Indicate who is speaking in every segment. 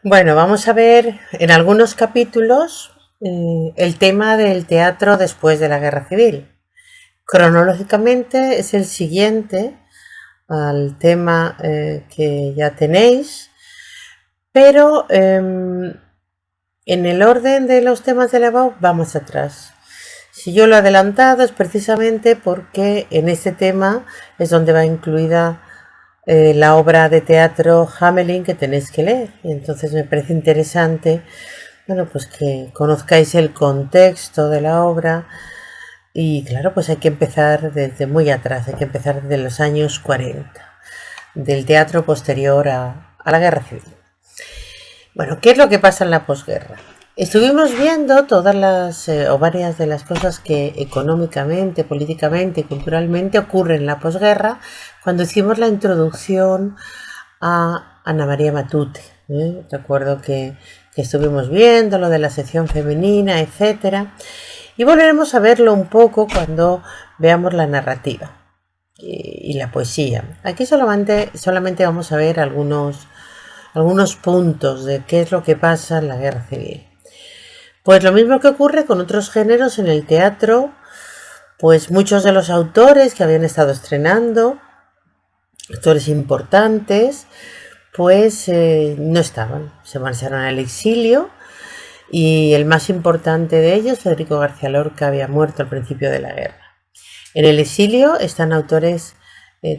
Speaker 1: Bueno, vamos a ver en algunos capítulos el tema del teatro después de la Guerra Civil. Cronológicamente es el siguiente al tema que ya tenéis, pero en el orden de los temas de la BAU vamos atrás. Si yo lo he adelantado es precisamente porque en este tema es donde va incluida la obra de teatro Hamelin que tenéis que leer. Y entonces me parece interesante, bueno, pues que conozcáis el contexto de la obra. Y claro, pues hay que empezar desde muy atrás, hay que empezar desde los años 40, del teatro posterior a la Guerra Civil. Bueno, ¿qué es lo que pasa en la posguerra? Estuvimos viendo todas las o varias de las cosas que económicamente, políticamente y culturalmente ocurren en la posguerra cuando hicimos la introducción a Ana María Matute. Recuerdo que estuvimos viendo lo de la sección femenina, etcétera, y volveremos a verlo un poco cuando veamos la narrativa y la poesía. Aquí solamente vamos a ver algunos puntos de qué es lo que pasa en la Guerra Civil. Pues lo mismo que ocurre con otros géneros en el teatro, pues muchos de los autores que habían estado estrenando, autores importantes, pues no estaban, se marcharon al exilio, y el más importante de ellos, Federico García Lorca, había muerto al principio de la guerra. En el exilio están autores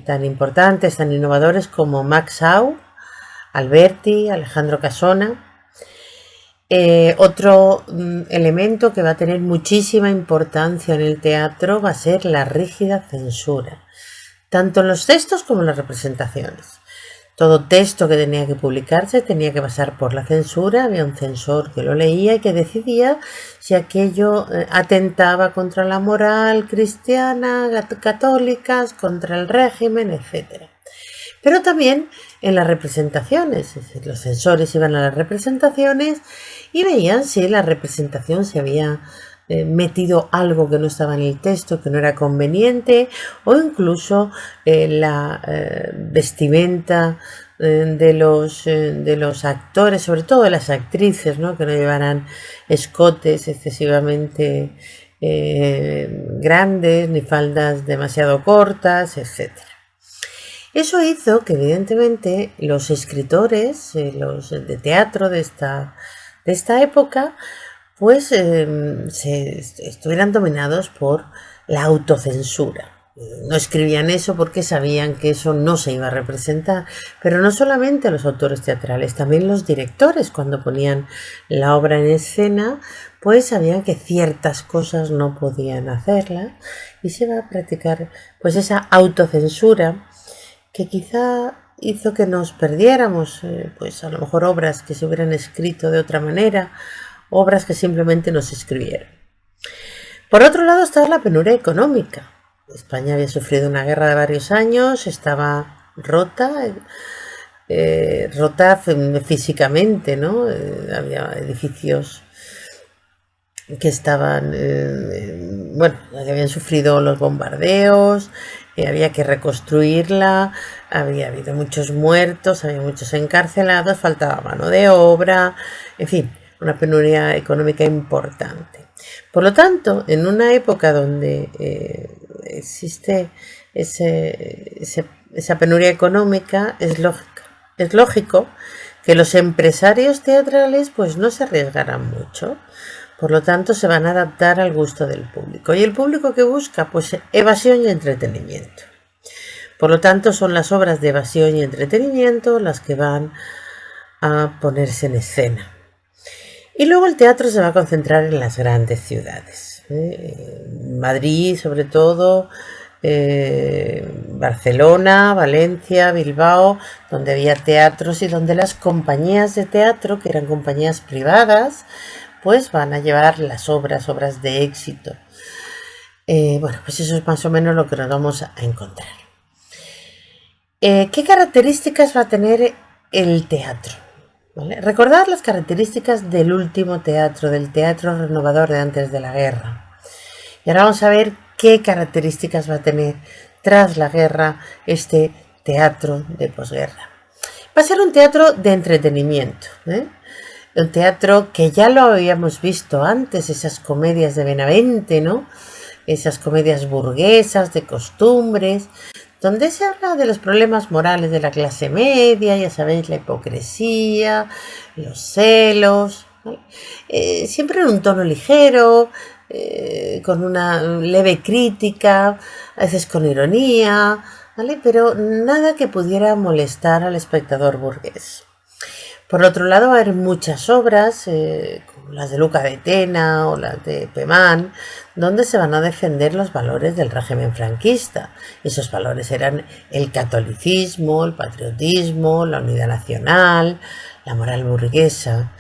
Speaker 1: tan importantes, tan innovadores como Max Au, Alberti, Alejandro Casona. Otro elemento que va a tener muchísima importancia en el teatro va a ser la rígida censura, tanto en los textos como en las representaciones. Todo texto que tenía que publicarse tenía que pasar por la censura, había un censor que lo leía y que decidía si aquello atentaba contra la moral cristiana, católica, contra el régimen, etc. Pero también en las representaciones, es decir, los censores iban a las representaciones y veían si la representación se había metido algo que no estaba en el texto, que no era conveniente, o incluso la vestimenta de los actores, sobre todo de las actrices, ¿no? Que no llevaran escotes excesivamente grandes ni faldas demasiado cortas, etcétera. Eso hizo que evidentemente los escritores, los de teatro de esta época, pues estuvieran dominados por la autocensura. No escribían eso porque sabían que eso no se iba a representar, pero no solamente los autores teatrales, también los directores, cuando ponían la obra en escena, pues sabían que ciertas cosas no podían hacerlas y se iba a practicar pues esa autocensura que quizá hizo que nos perdiéramos, pues a lo mejor obras que se hubieran escrito de otra manera, obras que simplemente no se escribieron. Por otro lado está la penuria económica. España había sufrido una guerra de varios años, estaba rota físicamente, ¿no? Había edificios que estaban, que habían sufrido los bombardeos, había que reconstruirla, había habido muchos muertos, había muchos encarcelados, faltaba mano de obra, en fin, una penuria económica importante. Por lo tanto, en una época donde existe esa penuria económica, es lógico que los empresarios teatrales pues no se arriesgaran mucho. Por lo tanto, se van a adaptar al gusto del público. ¿Y el público que busca? Pues evasión y entretenimiento. Por lo tanto, son las obras de evasión y entretenimiento las que van a ponerse en escena. Y luego el teatro se va a concentrar en las grandes ciudades. Madrid, sobre todo, Barcelona, Valencia, Bilbao, donde había teatros y donde las compañías de teatro, que eran compañías privadas, pues van a llevar las obras de éxito. Pues eso es más o menos lo que nos vamos a encontrar. ¿Qué características va a tener el teatro? ¿Vale? Recordad las características del último teatro, del teatro renovador de antes de la guerra. Y ahora vamos a ver qué características va a tener tras la guerra este teatro de posguerra. Va a ser un teatro de entretenimiento. ¿eh? Un teatro que ya lo habíamos visto antes, esas comedias de Benavente, ¿no? Esas comedias burguesas de costumbres, donde se habla de los problemas morales de la clase media, ya sabéis, la hipocresía, los celos, ¿vale? Siempre en un tono ligero, con una leve crítica, a veces con ironía, ¿vale? Pero nada que pudiera molestar al espectador burgués. Por otro lado, va a haber muchas obras, como las de Luca de Tena o las de Pemán, donde se van a defender los valores del régimen franquista. Esos valores eran el catolicismo, el patriotismo, la unidad nacional, la moral burguesa,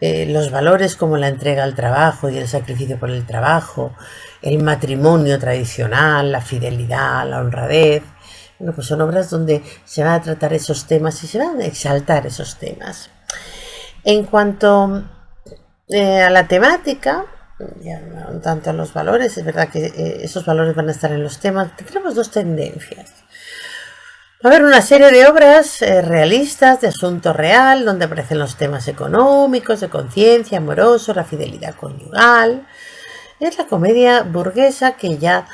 Speaker 1: los valores como la entrega al trabajo y el sacrificio por el trabajo, el matrimonio tradicional, la fidelidad, la honradez. Bueno, pues son obras donde se van a tratar esos temas y se van a exaltar esos temas. En cuanto a la temática, ya no tanto a los valores, es verdad que esos valores van a estar en los temas. Tenemos dos tendencias. Va a haber una serie de obras realistas de asunto real, donde aparecen los temas económicos, de conciencia, amoroso, la fidelidad conyugal. Es la comedia burguesa que ya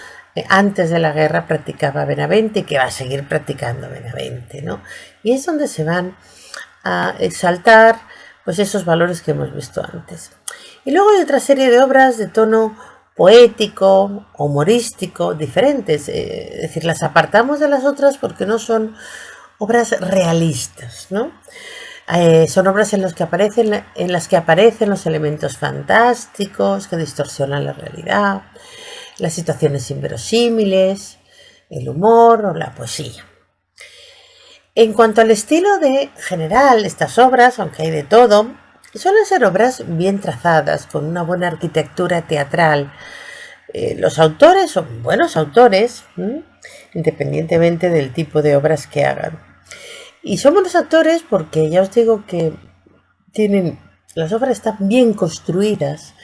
Speaker 1: antes de la guerra practicaba Benavente y que va a seguir practicando Benavente, ¿no? Y es donde se van a exaltar pues esos valores que hemos visto antes. Y luego hay otra serie de obras de tono poético, humorístico, diferentes, es decir, las apartamos de las otras porque no son obras realistas, ¿no? Son obras en las que aparecen los elementos fantásticos que distorsionan la realidad, las situaciones inverosímiles, el humor o la poesía. En cuanto al estilo de general, estas obras, aunque hay de todo, suelen ser obras bien trazadas, con una buena arquitectura teatral. Los autores son buenos autores, independientemente del tipo de obras que hagan. Y son buenos actores porque ya os digo que las obras están bien construidas,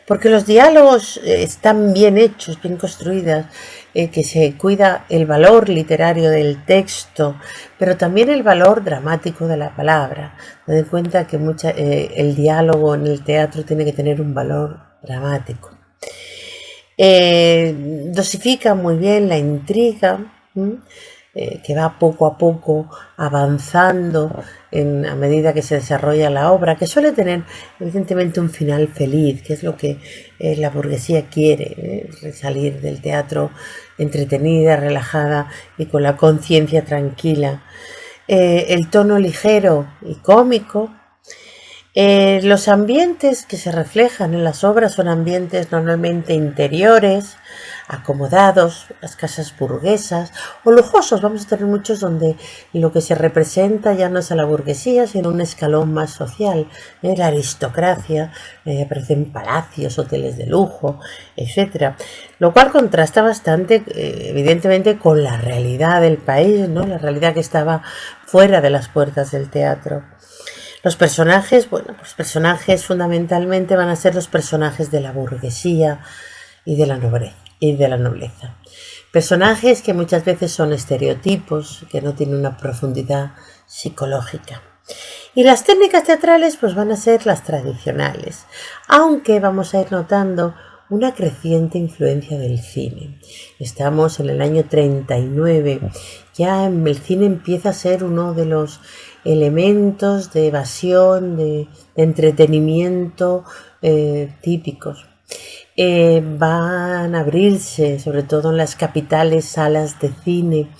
Speaker 1: porque los diálogos están bien hechos, bien construidas, que se cuida el valor literario del texto, pero también el valor dramático de la palabra. Ten en cuenta que el diálogo en el teatro tiene que tener un valor dramático. Dosifica muy bien la intriga, que va poco a poco avanzando a medida que se desarrolla la obra, que suele tener evidentemente un final feliz, que es lo que la burguesía quiere, salir del teatro entretenida, relajada y con la conciencia tranquila. El tono ligero y cómico. Los ambientes que se reflejan en las obras son ambientes normalmente interiores, acomodados, las casas burguesas o lujosos. Vamos a tener muchos donde lo que se representa ya no es a la burguesía, sino un escalón más social, la aristocracia, aparecen palacios, hoteles de lujo, etc. Lo cual contrasta bastante, evidentemente, con la realidad del país, ¿no? La realidad que estaba fuera de las puertas del teatro. Los personajes, los personajes fundamentalmente van a ser los personajes de la burguesía y de la nobleza. Personajes que muchas veces son estereotipos, que no tienen una profundidad psicológica. Y las técnicas teatrales van a ser las tradicionales, aunque vamos a ir notando una creciente influencia del cine. Estamos en el año 39, ya el cine empieza a ser uno de los elementos de evasión, de entretenimiento típicos. Van a abrirse, sobre todo en las capitales, salas de cine.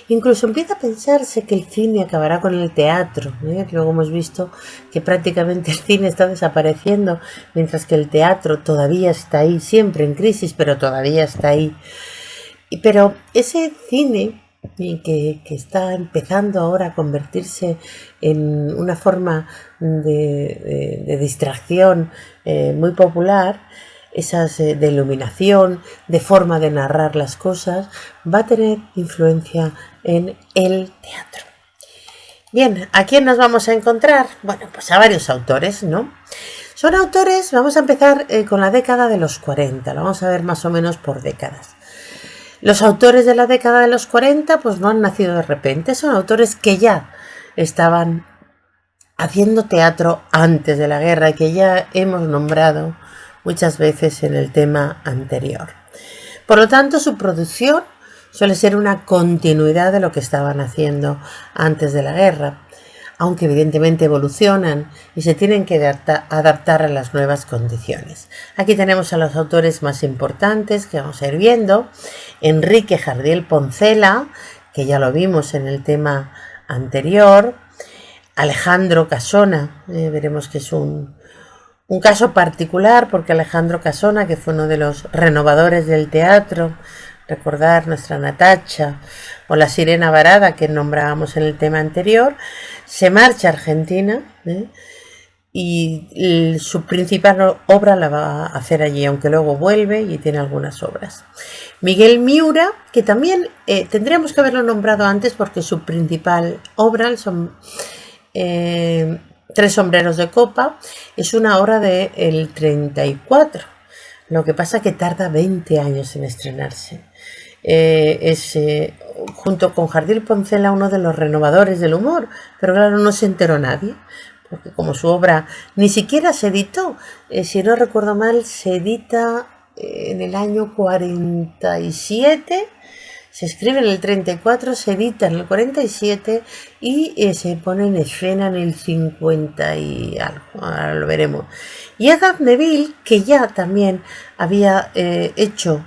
Speaker 1: Incluso empieza a pensarse que el cine acabará con el teatro. Luego hemos visto que prácticamente el cine está desapareciendo, mientras que el teatro todavía está ahí, siempre en crisis, pero todavía está ahí. Pero ese cine que está empezando ahora a convertirse en una forma de distracción muy popular, esas de iluminación, de forma de narrar las cosas, va a tener influencia en el teatro. Bien, ¿a quién nos vamos a encontrar? Bueno, pues a varios autores, ¿no? Son autores, vamos a empezar con la década de los 40, lo vamos a ver más o menos por décadas. Los autores de la década de los 40 no han nacido de repente, son autores que ya estaban haciendo teatro antes de la guerra, que ya hemos nombrado muchas veces en el tema anterior. Por lo tanto, su producción suele ser una continuidad de lo que estaban haciendo antes de la guerra, aunque evidentemente evolucionan y se tienen que adaptar a las nuevas condiciones. Aquí tenemos a los autores más importantes que vamos a ir viendo. Enrique Jardiel Poncela, que ya lo vimos en el tema anterior. Alejandro Casona, veremos que es un caso particular, porque Alejandro Casona, que fue uno de los renovadores del teatro, recordar nuestra Natacha o la Sirena Varada que nombrábamos en el tema anterior, se marcha a Argentina y su principal obra la va a hacer allí, aunque luego vuelve y tiene algunas obras. Miguel Miura, que también tendríamos que haberlo nombrado antes porque su principal obra son Tres sombreros de copa, es una obra del 34. Lo que pasa que tarda 20 años en estrenarse. Es junto con Jardiel Poncela uno de los renovadores del humor, pero claro, no se enteró nadie, porque como su obra ni siquiera se editó, si no recuerdo mal, se edita en el año 47, se escribe en el 34, se edita en el 47 y se pone en escena en el 50 y algo, ahora lo veremos. Y Edgar Neville, que ya también había hecho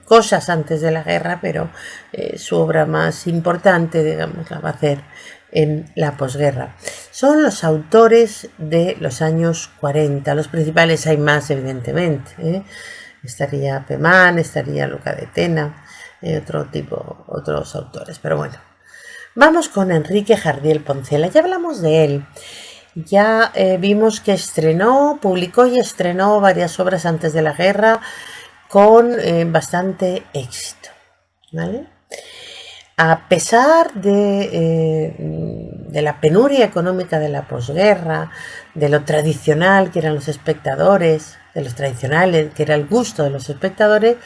Speaker 1: cosas antes de la guerra, pero su obra más importante, digamos, la va a hacer en la posguerra. Son los autores de los años 40. Los principales hay más, evidentemente. Estaría Pemán, estaría Luca de Tena, otros autores. Pero bueno, vamos con Enrique Jardiel Poncela. Ya hablamos de él. Ya vimos que publicó y estrenó varias obras antes de la guerra con bastante éxito, ¿vale? A pesar de la penuria económica de la posguerra, de lo tradicional que eran los espectadores, de los tradicionales que era el gusto de los espectadores,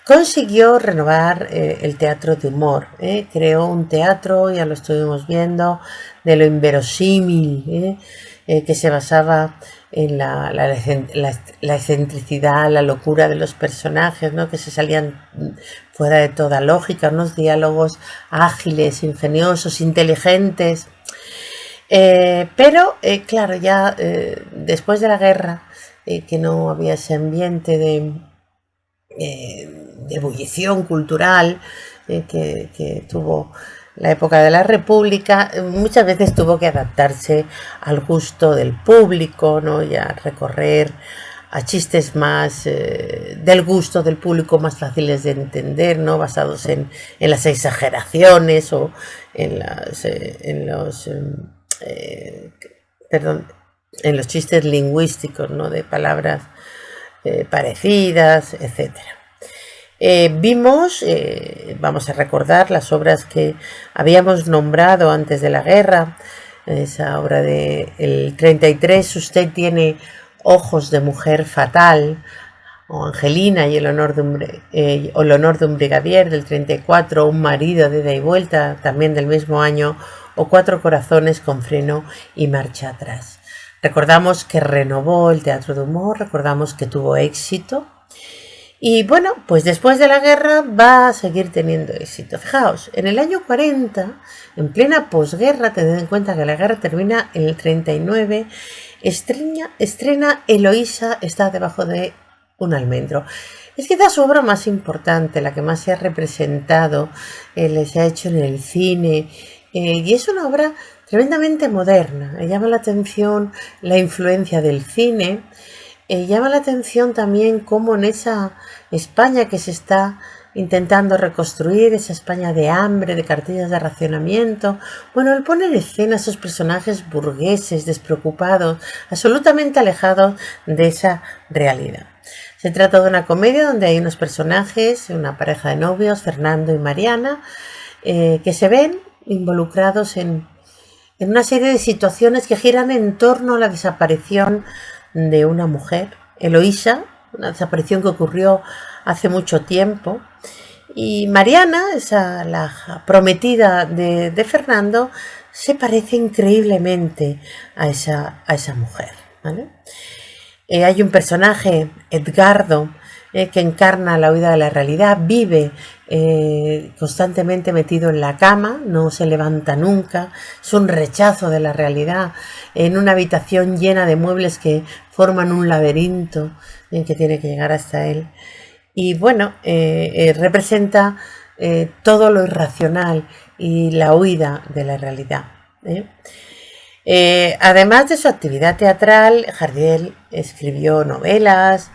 Speaker 1: consiguió renovar el teatro de humor. Creó un teatro, ya lo estuvimos viendo, de lo inverosímil, que se basaba en la excentricidad, la locura de los personajes, ¿no? Que se salían fuera de toda lógica, unos diálogos ágiles, ingeniosos, inteligentes. Pero claro, ya después de la guerra, que no había ese ambiente de ebullición cultural que tuvo la época de la República, muchas veces tuvo que adaptarse al gusto del público, ¿no? Y a recorrer a chistes más del gusto del público, más fáciles de entender, ¿no? Basados en las exageraciones o en los chistes lingüísticos, ¿no? De palabras parecidas, etcétera. Vamos a recordar las obras que habíamos nombrado antes de la guerra. Esa obra del 33, Usted tiene ojos de mujer fatal, o Angelina y el honor de un brigadier, del 34, Un marido de ida y vuelta, también del mismo año, o Cuatro corazones con freno y marcha atrás. Recordamos que renovó el teatro de humor, recordamos que tuvo éxito. Y bueno, pues después de la guerra va a seguir teniendo éxito. Fijaos, en el año 40, en plena posguerra, tened en cuenta que la guerra termina en el 39, estrena Eloísa está debajo de un almendro. Es quizás su obra más importante, la que más se ha representado, se ha hecho en el cine, y es una obra tremendamente moderna. Llama la atención la influencia del cine. Llama la atención también cómo en esa España que se está intentando reconstruir, esa España de hambre, de cartillas de racionamiento, bueno, él pone en escena esos personajes burgueses, despreocupados, absolutamente alejados de esa realidad. Se trata de una comedia donde hay unos personajes, una pareja de novios, Fernando y Mariana, que se ven involucrados en una serie de situaciones que giran en torno a la desaparición de una mujer, Eloísa, una desaparición que ocurrió hace mucho tiempo, y Mariana, la prometida de Fernando, se parece increíblemente a esa mujer, ¿vale? Hay un personaje, Edgardo, que encarna la huida de la realidad, vive constantemente metido en la cama, no se levanta nunca, es un rechazo de la realidad, en una habitación llena de muebles que forman un laberinto en que tiene que llegar hasta él. Y bueno, representa todo lo irracional y la huida de la realidad. Además de su actividad teatral, Jardiel escribió novelas,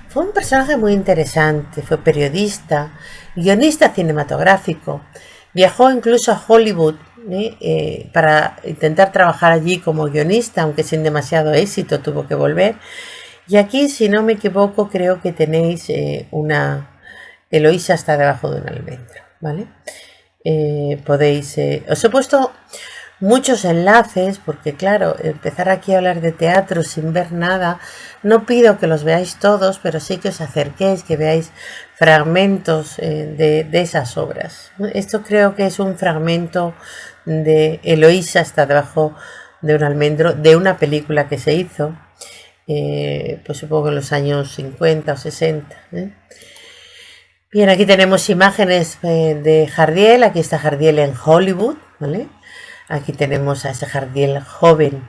Speaker 1: fue un personaje muy interesante, fue periodista, guionista cinematográfico, viajó incluso a Hollywood para intentar trabajar allí como guionista, aunque sin demasiado éxito tuvo que volver. Y aquí, si no me equivoco, creo que tenéis una Eloísa está debajo de un almendro, ¿vale? Podéis... os he puesto muchos enlaces porque claro, empezar aquí a hablar de teatro sin ver nada, no pido que los veáis todos, pero sí que os acerquéis, que veáis fragmentos de esas obras. Esto creo que es un fragmento de Eloísa está debajo de un almendro, de una película que se hizo, pues supongo en los años 50 o 60. Bien, aquí tenemos imágenes de Jardiel, aquí está Jardiel en Hollywood, ¿vale? Aquí tenemos a ese Jardiel joven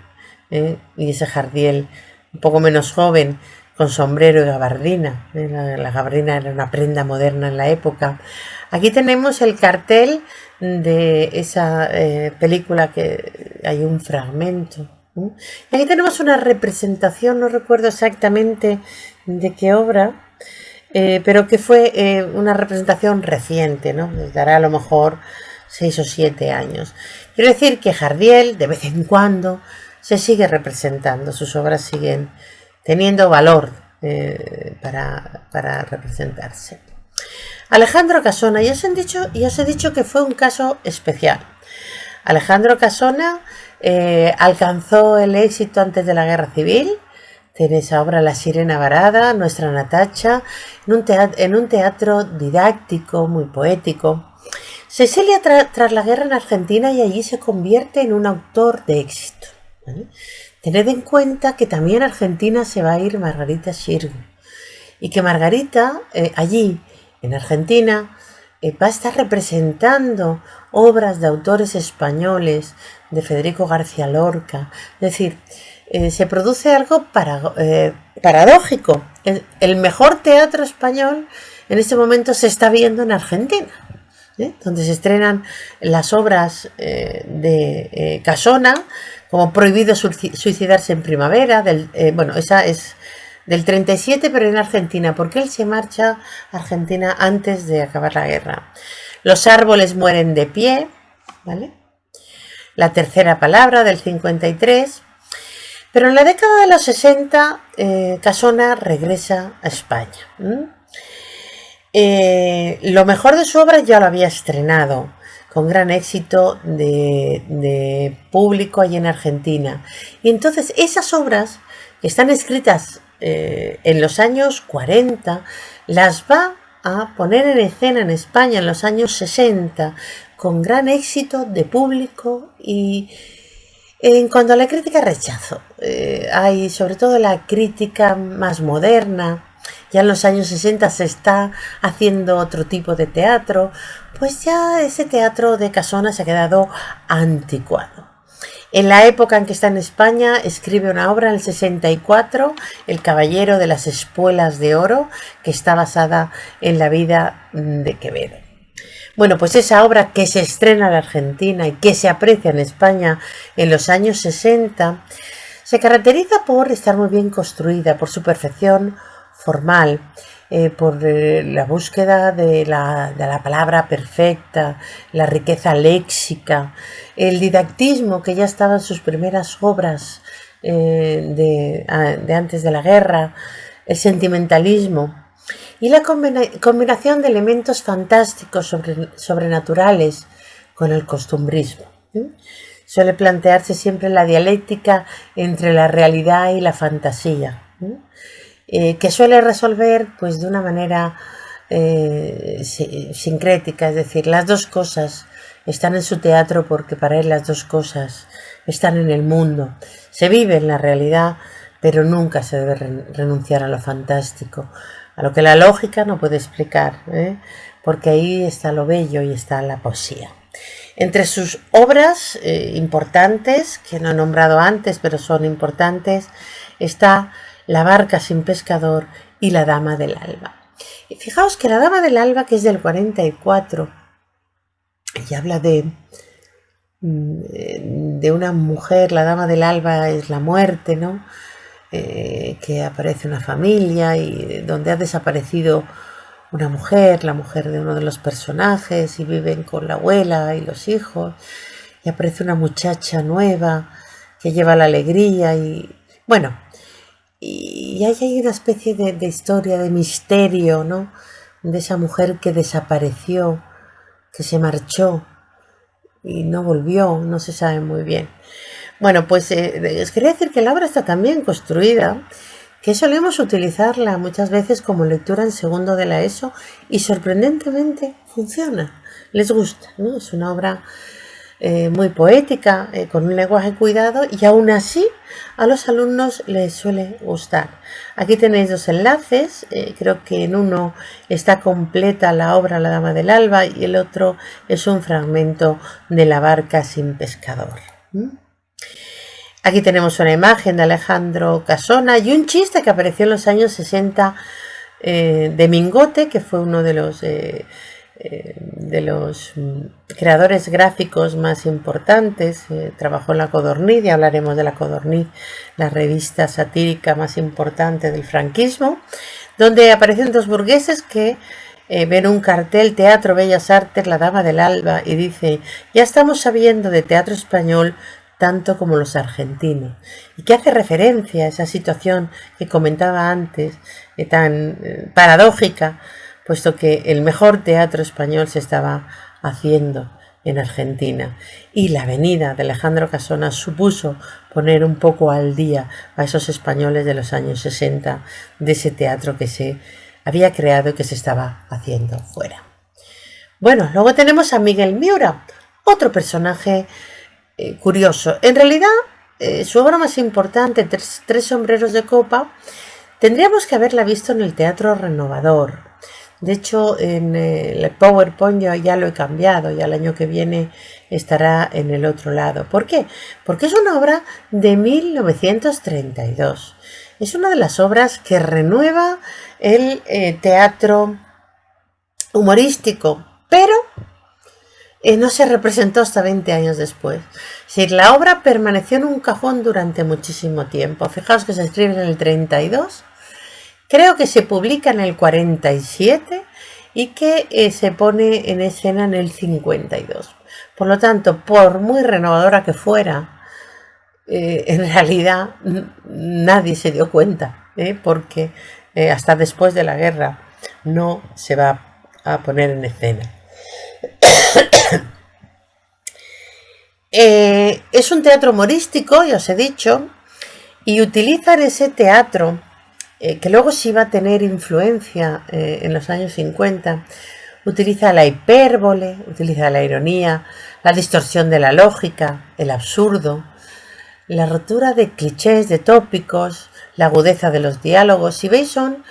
Speaker 1: y ese Jardiel un poco menos joven con sombrero y gabardina. La gabardina era una prenda moderna en la época. Aquí tenemos el cartel de esa película que hay un fragmento. Y aquí tenemos una representación, no recuerdo exactamente de qué obra, pero que fue una representación reciente, ¿no? Les dará a lo mejor 6 o 7 años. Quiero decir que Jardiel, de vez en cuando, se sigue representando, sus obras siguen teniendo valor para representarse. Alejandro Casona, ya os he dicho que fue un caso especial. Alejandro Casona alcanzó el éxito antes de la Guerra Civil. Tiene esa obra La Sirena Varada, Nuestra Natacha, en un teatro didáctico, muy poético. Se exilia tras la guerra en Argentina y allí se convierte en un autor de éxito, ¿vale? Tened en cuenta que también a Argentina se va a ir Margarita Xirgu y que Margarita allí en Argentina va a estar representando obras de autores españoles, de Federico García Lorca. Es decir, se produce algo paradójico. El mejor teatro español en este momento se está viendo en Argentina, donde se estrenan las obras de Casona, como Prohibido suicidarse en primavera, esa es del 37, pero en Argentina, porque él se marcha a Argentina antes de acabar la guerra. Los árboles mueren de pie, ¿vale? La tercera palabra del 53. Pero en la década de los 60, Casona regresa a España. Lo mejor de su obra ya lo había estrenado, con gran éxito de público allí en Argentina. Y entonces esas obras que están escritas en los años 40, las va a poner en escena en España en los años 60, con gran éxito de público y... En cuanto a la crítica, rechazo. Hay sobre todo la crítica más moderna. Ya en los años 60 se está haciendo otro tipo de teatro. Pues ya ese teatro de Casona se ha quedado anticuado. En la época en que está en España, escribe una obra en el 64, El Caballero de las Espuelas de Oro, que está basada en la vida de Quevedo. Bueno, pues esa obra que se estrena en Argentina y que se aprecia en España en los años 60, se caracteriza por estar muy bien construida, por su perfección formal, por la búsqueda de la palabra perfecta, la riqueza léxica, el didactismo que ya estaba en sus primeras obras de antes de la guerra, el sentimentalismo. Y la combinación de elementos fantásticos sobrenaturales con el costumbrismo. Suele plantearse siempre la dialéctica entre la realidad y la fantasía, que suele resolver pues de una manera sincrética, es decir, las dos cosas están en su teatro porque para él las dos cosas están en el mundo. Se vive en la realidad, pero nunca se debe renunciar a lo fantástico, a lo que la lógica no puede explicar, porque ahí está lo bello y está la poesía. Entre sus obras importantes, que no he nombrado antes, pero son importantes, está La barca sin pescador y La dama del alba. Y fijaos que La dama del alba, que es del 44, y habla de una mujer, la dama del alba es la muerte, ¿no? Que aparece una familia y donde ha desaparecido una mujer, la mujer de uno de los personajes, y viven con la abuela y los hijos, y aparece una muchacha nueva que lleva la alegría y bueno, y hay una especie de historia, de misterio, ¿no? De esa mujer que desapareció, que se marchó y no volvió, no se sabe muy bien. Bueno, pues os quería decir que la obra está tan bien construida que solemos utilizarla muchas veces como lectura en segundo de la ESO y sorprendentemente funciona, les gusta, ¿no? Es una obra muy poética, con un lenguaje cuidado, y aún así a los alumnos les suele gustar. Aquí tenéis dos enlaces, creo que en uno está completa la obra La dama del alba y el otro es un fragmento de La barca sin pescador. Aquí tenemos una imagen de Alejandro Casona y un chiste que apareció en los años 60 de Mingote, que fue uno de los creadores gráficos más importantes. Trabajó en La Codorniz, y hablaremos de La Codorniz, la revista satírica más importante del franquismo, donde aparecen dos burgueses que ven un cartel: Teatro Bellas Artes, La dama del alba, y dice: ya estamos sabiendo de teatro español tanto como los argentinos, y que hace referencia a esa situación que comentaba antes, tan paradójica, puesto que el mejor teatro español se estaba haciendo en Argentina, y la venida de Alejandro Casona supuso poner un poco al día a esos españoles de los años 60 de ese teatro que se había creado y que se estaba haciendo fuera. Bueno, luego tenemos a Miguel Miura, otro personaje curioso. En realidad, su obra más importante, Tres sombreros de copa, tendríamos que haberla visto en el Teatro Renovador. De hecho, en el PowerPoint yo ya lo he cambiado, ya el año que viene estará en el otro lado. ¿Por qué? Porque es una obra de 1932. Es una de las obras que renueva el teatro humorístico, pero no se representó hasta 20 años después. Es decir, la obra permaneció en un cajón durante muchísimo tiempo. Fijaos que se escribe en el 32, creo que se publica en el 47 y que se pone en escena en el 52. Por lo tanto, por muy renovadora que fuera, en realidad nadie se dio cuenta, porque hasta después de la guerra no se va a poner en escena. Es un teatro humorístico, ya os he dicho, y utilizan ese teatro que luego sí va a tener influencia en los años 50. Utiliza la hipérbole, utiliza la ironía, la distorsión de la lógica, el absurdo, la rotura de clichés, de tópicos, la agudeza de los diálogos. Si veis, son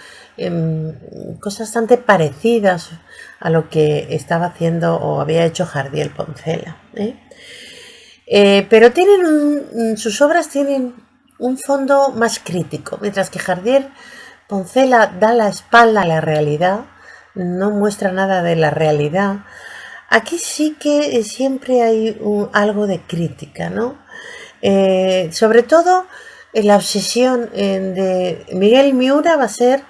Speaker 1: cosas bastante parecidas a lo que estaba haciendo o había hecho Jardiel Poncela, pero sus obras tienen un fondo más crítico, mientras que Jardiel Poncela da la espalda a la realidad, no muestra nada de la realidad. Aquí sí que siempre hay algo de crítica, ¿no? Sobre todo la obsesión de Miguel Miura va a ser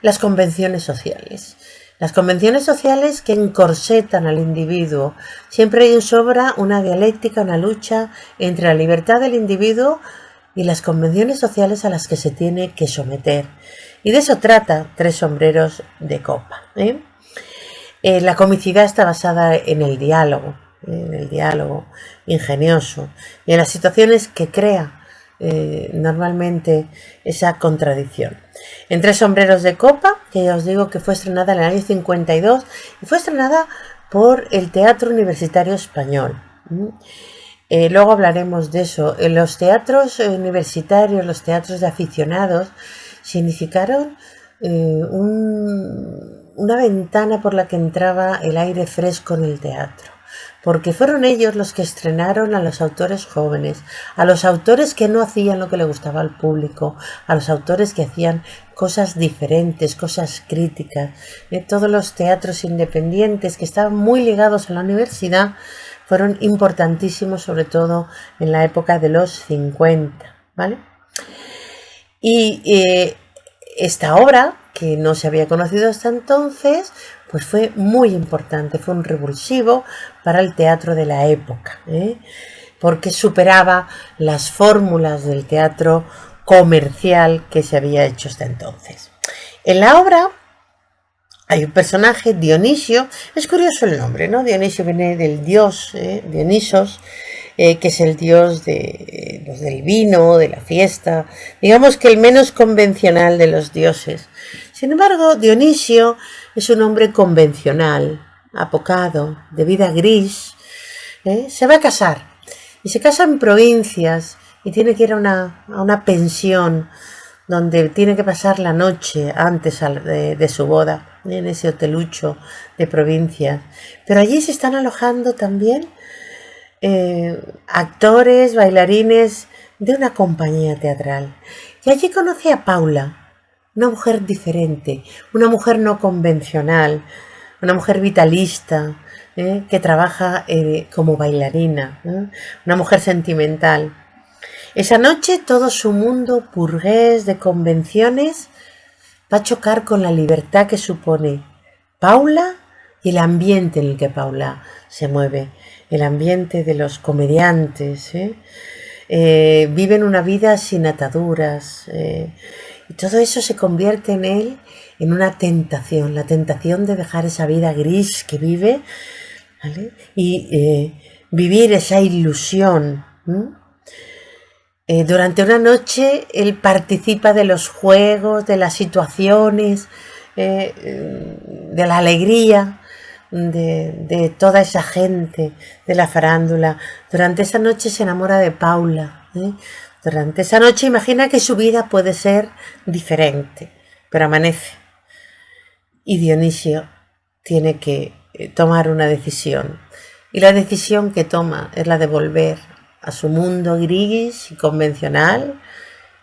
Speaker 1: las convenciones sociales. Las convenciones sociales que encorsetan al individuo. Siempre hay en su obra una dialéctica, una lucha entre la libertad del individuo y las convenciones sociales a las que se tiene que someter. Y de eso trata Tres sombreros de copa. La comicidad está basada en el diálogo ingenioso y en las situaciones que crea normalmente esa contradicción. En Tres sombreros de copa, que ya os digo que fue estrenada en el año 52 y fue estrenada por el Teatro Universitario Español. Luego hablaremos de eso. Los teatros universitarios, los teatros de aficionados, significaron una ventana por la que entraba el aire fresco en el teatro, porque fueron ellos los que estrenaron a los autores jóvenes, a los autores que no hacían lo que le gustaba al público, a los autores que hacían cosas diferentes, cosas críticas. Todos los teatros independientes que estaban muy ligados a la universidad fueron importantísimos, sobre todo en la época de los 50, ¿vale? Y esta obra, que no se había conocido hasta entonces, pues fue muy importante, fue un revulsivo para el teatro de la época, porque superaba las fórmulas del teatro comercial que se había hecho hasta entonces. En la obra hay un personaje, Dionisio. Es curioso el nombre, ¿no? Dionisio viene del dios Dionisos, que es el dios del vino, de la fiesta, digamos que el menos convencional de los dioses. Sin embargo, Dionisio es un hombre convencional, apocado, de vida gris. Se va a casar, y se casa en provincias, y tiene que ir a una pensión, donde tiene que pasar la noche antes de su boda, en ese hotelucho de provincia. Pero allí se están alojando también actores, bailarines de una compañía teatral. Y allí conoce a Paula, una mujer diferente, una mujer no convencional, una mujer vitalista, que trabaja como bailarina, una mujer sentimental. Esa noche todo su mundo burgués de convenciones va a chocar con la libertad que supone Paula y el ambiente en el que Paula se mueve, el ambiente de los comediantes. Viven una vida sin ataduras, y todo eso se convierte en él en una tentación, la tentación de dejar esa vida gris que vive, ¿vale? Y vivir esa ilusión. Durante una noche él participa de los juegos, de las situaciones, de la alegría de toda esa gente de la farándula. Durante esa noche se enamora de Paula. Durante esa noche imagina que su vida puede ser diferente, pero amanece. Y Dionisio tiene que tomar una decisión. Y la decisión que toma es la de volver a su mundo gris y convencional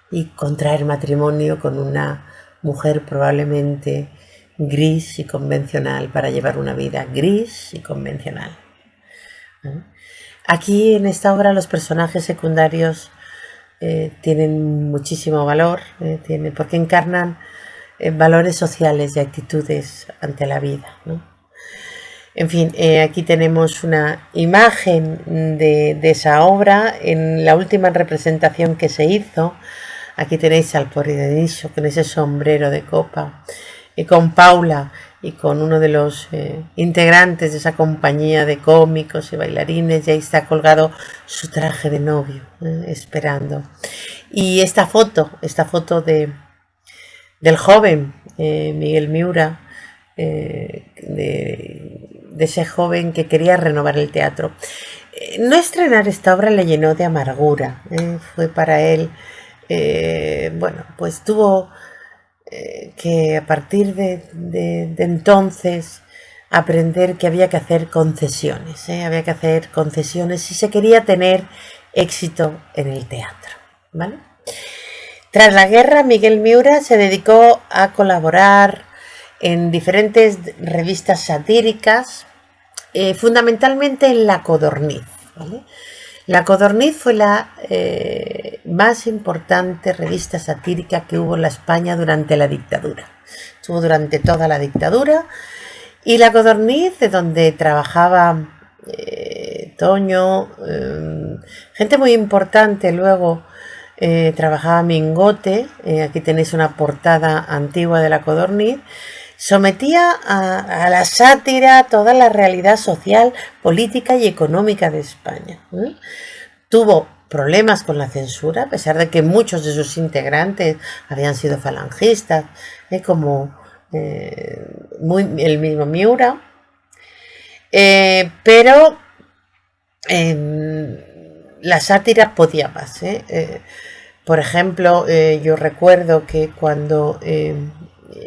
Speaker 1: y contraer matrimonio con una mujer probablemente gris y convencional para llevar una vida gris y convencional. Aquí en esta obra los personajes secundarios tienen muchísimo valor, porque encarnan valores sociales y actitudes ante la vida, ¿no? En fin, aquí tenemos una imagen de esa obra en la última representación que se hizo. Aquí tenéis al pobre Dionisio con ese sombrero de copa, y con Paula y con uno de los integrantes de esa compañía de cómicos y bailarines, y ahí está colgado su traje de novio, esperando. Y esta foto del joven Miguel Miura, de ese joven que quería renovar el teatro. No estrenar esta obra le llenó de amargura. Fue para él, pues tuvo que a partir de entonces aprender que había que hacer concesiones. Había que hacer concesiones si se quería tener éxito en el teatro, ¿vale? Tras la guerra, Miguel Miura se dedicó a colaborar en diferentes revistas satíricas, fundamentalmente en La Codorniz, ¿vale? La Codorniz fue la más importante revista satírica que hubo en la España durante la dictadura. Estuvo durante toda la dictadura, y La Codorniz, de donde trabajaba Toño, gente muy importante. Luego trabajaba Mingote. Aquí tenéis una portada antigua de La Codorniz. Sometía a la sátira toda la realidad social, política y económica de España. Tuvo problemas con la censura, a pesar de que muchos de sus integrantes habían sido falangistas, como el mismo Miura. Pero la sátira podía más. Por ejemplo, yo recuerdo que cuando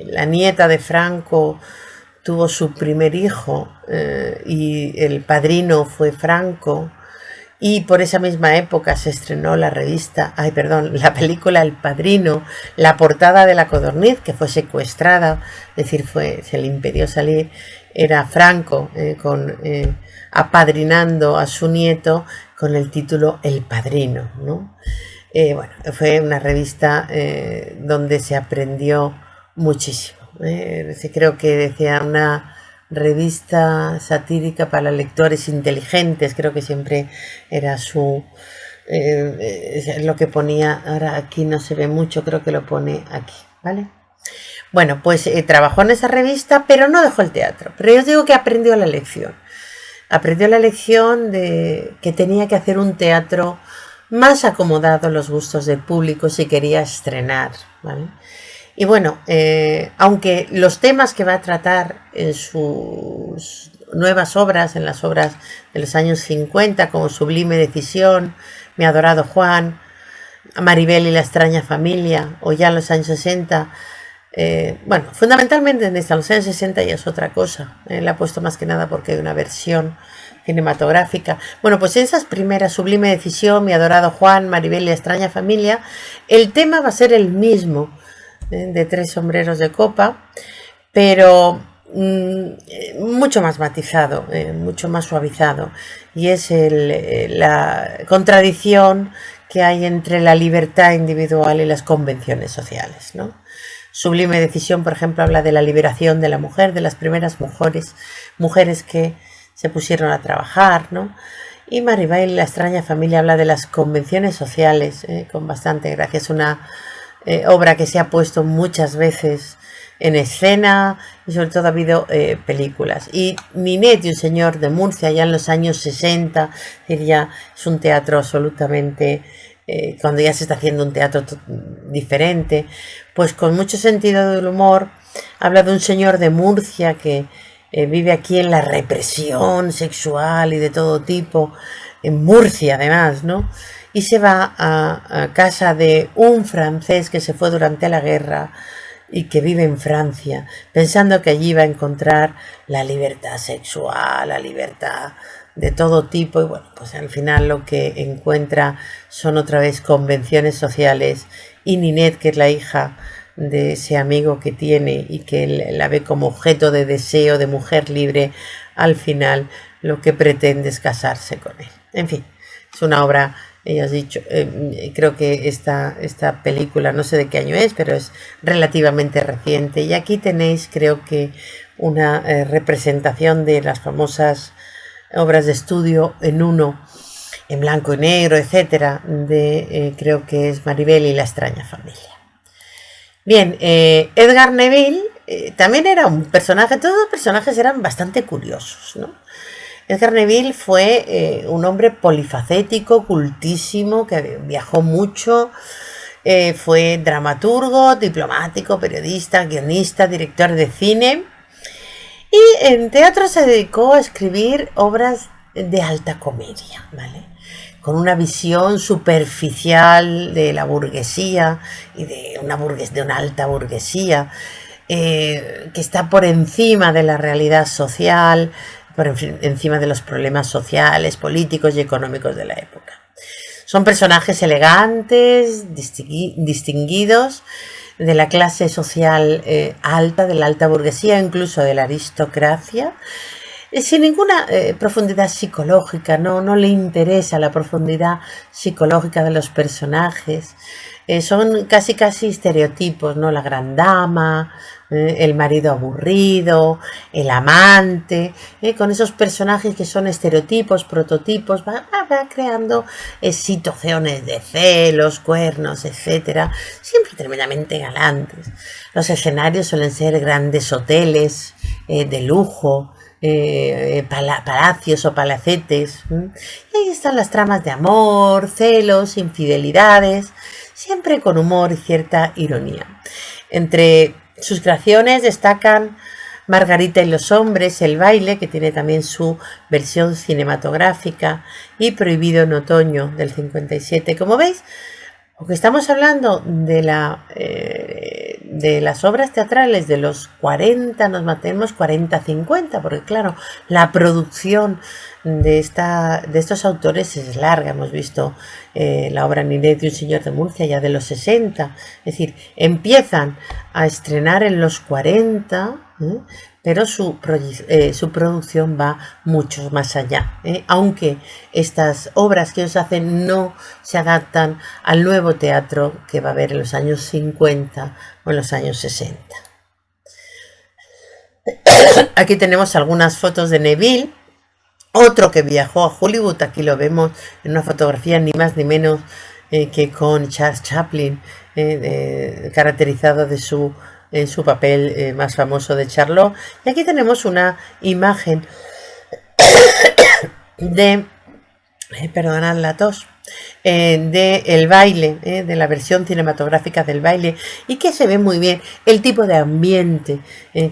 Speaker 1: la nieta de Franco tuvo su primer hijo y el padrino fue Franco, y por esa misma época se estrenó la la película El Padrino, la portada de la codorniz, que fue secuestrada, es decir, se le impidió salir, era Franco apadrinando a su nieto con el título El Padrino, ¿no? Bueno, fue una revista donde se aprendió muchísimo. Creo que decía una revista satírica para lectores inteligentes, creo que siempre era lo que ponía. Ahora aquí no se ve mucho, creo que lo pone aquí, ¿vale? Bueno, pues trabajó en esa revista, pero no dejó el teatro. Pero yo os digo que aprendió la lección. Aprendió la lección de que tenía que hacer un teatro más acomodado a los gustos del público si quería estrenar, ¿vale? Y bueno, aunque los temas que va a tratar en sus nuevas obras, en las obras de los años 50, como Sublime Decisión, Mi adorado Juan, Maribel y la extraña familia, o ya en los años 60, bueno, fundamentalmente en los años 60 ya es otra cosa. La he puesto más que nada porque hay una versión cinematográfica. Bueno, pues esas primeras, Sublime Decisión, Mi adorado Juan, Maribel y la extraña familia, el tema va a ser el mismo, de Tres sombreros de copa, pero mucho más matizado, mucho más suavizado, y es la contradicción que hay entre la libertad individual y las convenciones sociales, ¿no? Sublime Decisión, por ejemplo, habla de la liberación de la mujer, de las primeras mujeres que se pusieron a trabajar, ¿no? Y Maribel y la extraña familia habla de las convenciones sociales, con bastante gracia. Es una obra que se ha puesto muchas veces en escena y sobre todo ha habido películas. Y Ninet y un señor de Murcia, ya en los años 60, ya es un teatro absolutamente, cuando ya se está haciendo un teatro diferente, pues con mucho sentido del humor. Habla de un señor de Murcia que vive aquí en la represión sexual y de todo tipo, en Murcia además, ¿no? Y se va a casa de un francés que se fue durante la guerra y que vive en Francia, pensando que allí va a encontrar la libertad sexual, la libertad de todo tipo, y bueno, pues al final lo que encuentra son otra vez convenciones sociales, y Ninet, que es la hija de ese amigo que tiene y que él la ve como objeto de deseo de mujer libre, al final lo que pretende es casarse con él. En fin, es una obra, ya has dicho, creo que esta película, no sé de qué año es, pero es relativamente reciente, y aquí tenéis, creo que, una representación de las famosas obras de estudio en uno, en blanco y negro, etcétera, creo que es Maribel y la extraña familia. Bien, Edgar Neville también era un personaje, todos los personajes eran bastante curiosos, ¿no? Edgar Neville fue un hombre polifacético, cultísimo, que viajó mucho, fue dramaturgo, diplomático, periodista, guionista, director de cine, y en teatro se dedicó a escribir obras de alta comedia, ¿vale? Con una visión superficial de la burguesía y de una alta burguesía, que está por encima de la realidad social, por encima de los problemas sociales, políticos y económicos de la época. Son personajes elegantes, distinguidos, de la clase social alta, de la alta burguesía, incluso de la aristocracia, sin ninguna profundidad psicológica, no le interesa la profundidad psicológica de los personajes. Son casi estereotipos, ¿no? La gran dama, el marido aburrido, el amante, con esos personajes que son estereotipos, prototipos, va creando situaciones de celos, cuernos, etcétera, siempre tremendamente galantes. Los escenarios suelen ser grandes hoteles de lujo, palacios o palacetes, y ahí están las tramas de amor, celos, infidelidades, siempre con humor y cierta ironía. Entre sus creaciones destacan Margarita y los hombres, el baile, que tiene también su versión cinematográfica, y Prohibido en otoño del 57. Como veis, aunque estamos hablando de las obras teatrales de los 40, nos mantenemos 40-50, porque claro, la producción de estos autores es larga. Hemos visto la obra Ninet y un señor de Murcia ya de los 60, es decir, empiezan a estrenar en los 40, pero su producción va mucho más allá, aunque estas obras que ellos hacen no se adaptan al nuevo teatro que va a haber en los años 50 o en los años 60. Aquí tenemos algunas fotos de Neville, otro que viajó a Hollywood. Aquí lo vemos en una fotografía ni más ni menos que con Charles Chaplin, caracterizado en su papel más famoso de Charlot. Y aquí tenemos una imagen de, perdonad la tos, de el baile, de la versión cinematográfica del baile, y que se ve muy bien el tipo de ambiente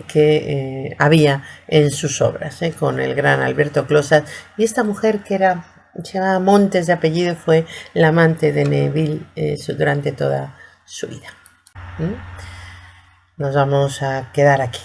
Speaker 1: que había en sus obras, con el gran Alberto Closas y esta mujer que se llamaba Montes de apellido, fue la amante de Neville durante toda su vida. Nos vamos a quedar aquí.